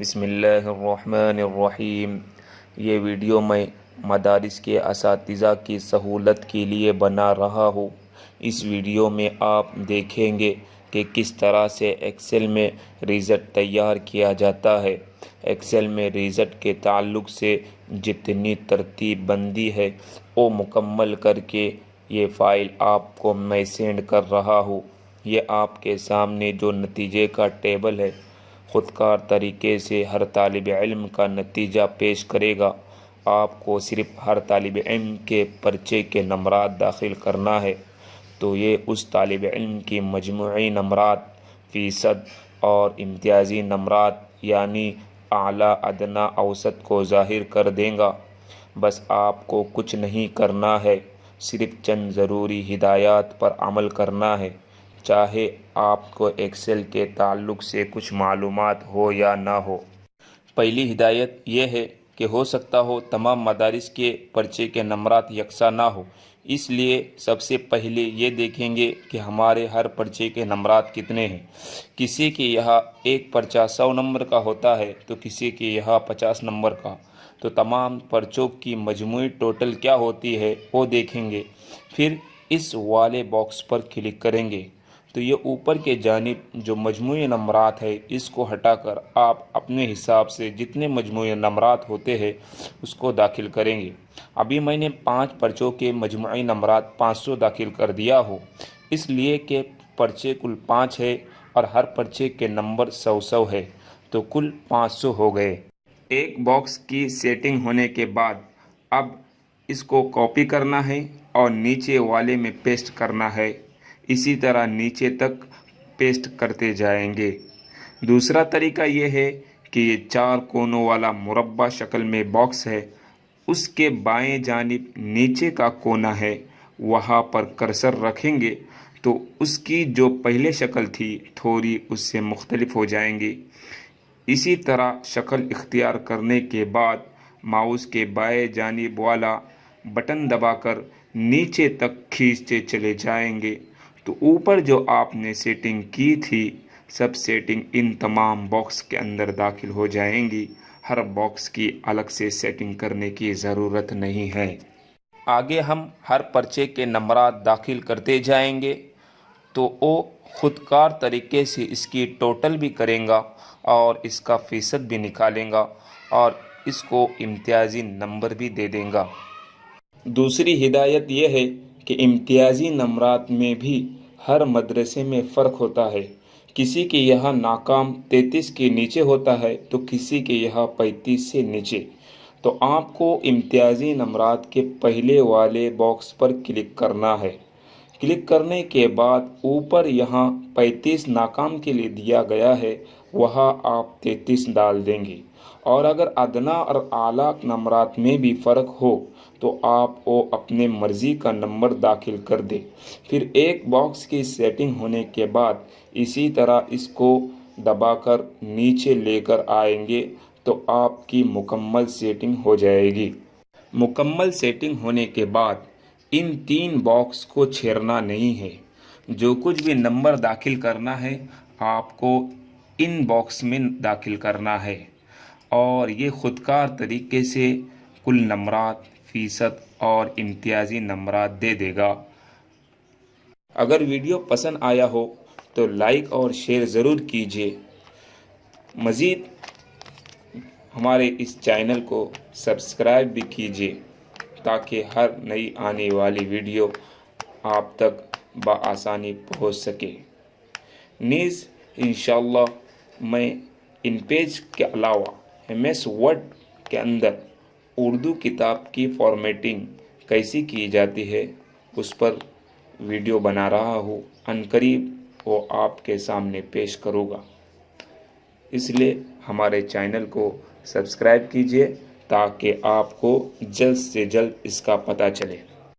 بسم اللہ الرحمن الرحیم۔ یہ ویڈیو میں مدارس کے اساتذہ کی سہولت کے لیے بنا رہا ہوں۔ اس ویڈیو میں آپ دیکھیں گے کہ کس طرح سے ایکسل میں ریزلٹ تیار کیا جاتا ہے۔ ایکسل میں ریزلٹ کے تعلق سے جتنی ترتیب بندی ہے وہ مکمل کر کے یہ فائل آپ کو میں سینڈ کر رہا ہوں۔ یہ آپ کے سامنے جو نتیجے کا ٹیبل ہے، خود کار طریقے سے ہر طالب علم کا نتیجہ پیش کرے گا۔ آپ کو صرف ہر طالب علم کے پرچے کے نمبرات داخل کرنا ہے، تو یہ اس طالب علم کی مجموعی نمبرات، فیصد اور امتیازی نمبرات یعنی اعلی، ادنی، اوسط کو ظاہر کر دے گا۔ بس آپ کو کچھ نہیں کرنا ہے، صرف چند ضروری ہدایات پر عمل کرنا ہے، چاہے آپ کو ایکسل کے تعلق سے کچھ معلومات ہو یا نہ ہو۔ پہلی ہدایت یہ ہے کہ ہو سکتا ہو تمام مدارس کے پرچے کے نمبرات یکساں نہ ہو، اس لیے سب سے پہلے یہ دیکھیں گے کہ ہمارے ہر پرچے کے نمبرات کتنے ہیں۔ کسی کے یہاں ایک پرچہ 100 نمبر کا ہوتا ہے تو کسی کے یہاں 50 نمبر کا، تو تمام پرچوں کی مجموعی ٹوٹل کیا ہوتی ہے وہ دیکھیں گے۔ پھر اس والے باکس پر کلک کریں گے تو یہ اوپر کے جانب جو مجموعی نمبرات ہے اس کو ہٹا کر آپ اپنے حساب سے جتنے مجموعی نمبرات ہوتے ہیں اس کو داخل کریں گے۔ ابھی میں نے 5 پرچوں کے مجموعی نمبرات 500 داخل کر دیا ہو، اس لیے کہ پرچے کل 5 ہے اور ہر پرچے کے نمبر 100 ہے، تو کل 500 ہو گئے۔ ایک باکس کی سیٹنگ ہونے کے بعد اب اس کو کاپی کرنا ہے اور نیچے والے میں پیسٹ کرنا ہے، اسی طرح نیچے تک پیسٹ کرتے جائیں گے۔ دوسرا طریقہ یہ ہے کہ یہ 4 کونوں والا مربع شکل میں باکس ہے، اس کے بائیں جانب نیچے کا کونا ہے، وہاں پر کرسر رکھیں گے تو اس کی جو پہلے شکل تھی تھوڑی اس سے مختلف ہو جائیں گی۔ اسی طرح شکل اختیار کرنے کے بعد ماؤس کے بائیں جانب والا بٹن دبا کر نیچے تک کھینچتے چلے جائیں گے تو اوپر جو آپ نے سیٹنگ کی تھی سب سیٹنگ ان تمام باکس کے اندر داخل ہو جائیں گی۔ ہر باکس کی الگ سے سیٹنگ کرنے کی ضرورت نہیں ہے۔ آگے ہم ہر پرچے کے نمبرات داخل کرتے جائیں گے تو وہ خود کار طریقے سے اس کی ٹوٹل بھی کریں گا اور اس کا فیصد بھی نکالیں گا اور اس کو امتیازی نمبر بھی دے دیں گا۔ دوسری ہدایت یہ ہے کہ امتیازی نمبرات میں بھی ہر مدرسے میں فرق ہوتا ہے۔ کسی کے یہاں ناکام 33 کے نیچے ہوتا ہے تو کسی کے یہاں 35 سے نیچے، تو آپ کو امتیازی نمبرات کے پہلے والے باکس پر کلک کرنا ہے۔ کلک کرنے کے بعد اوپر یہاں 35 ناکام کے لیے دیا گیا ہے، وہاں آپ 33 ڈال دیں گے، اور اگر ادنی اور اعلیٰ نمبرات میں بھی فرق ہو تو آپ وہ اپنے مرضی کا نمبر داخل کر دیں۔ پھر ایک باکس کی سیٹنگ ہونے کے بعد اسی طرح اس کو دبا کر نیچے لے کر آئیں گے تو آپ کی مکمل سیٹنگ ہو جائے گی۔ مکمل سیٹنگ ہونے کے بعد ان 3 باکس کو چھیڑنا نہیں ہے، جو کچھ بھی نمبر داخل کرنا ہے آپ کو ان باکس میں داخل کرنا ہے، اور یہ خود کار طریقے سے کل نمبرات، فیصد اور امتیازی نمبرات دے دے گا۔ اگر ویڈیو پسند آیا ہو تو لائک اور شیئر ضرور کیجیے۔ مزید ہمارے اس چینل کو سبسکرائب بھی کیجیے تاکہ ہر نئی آنے والی ویڈیو آپ تک بآسانی پہنچ سکے۔ نیز انشاءاللہ میں ان پیج کے علاوہ MS ورڈ کے اندر اردو کتاب کی فارمیٹنگ کیسی کی جاتی ہے اس پر ویڈیو بنا رہا ہوں، عنقریب وہ آپ کے سامنے پیش کروں گا، اس لیے ہمارے چینل کو سبسکرائب کیجیے تاکہ آپ کو جلد سے جلد اس کا پتہ چلے۔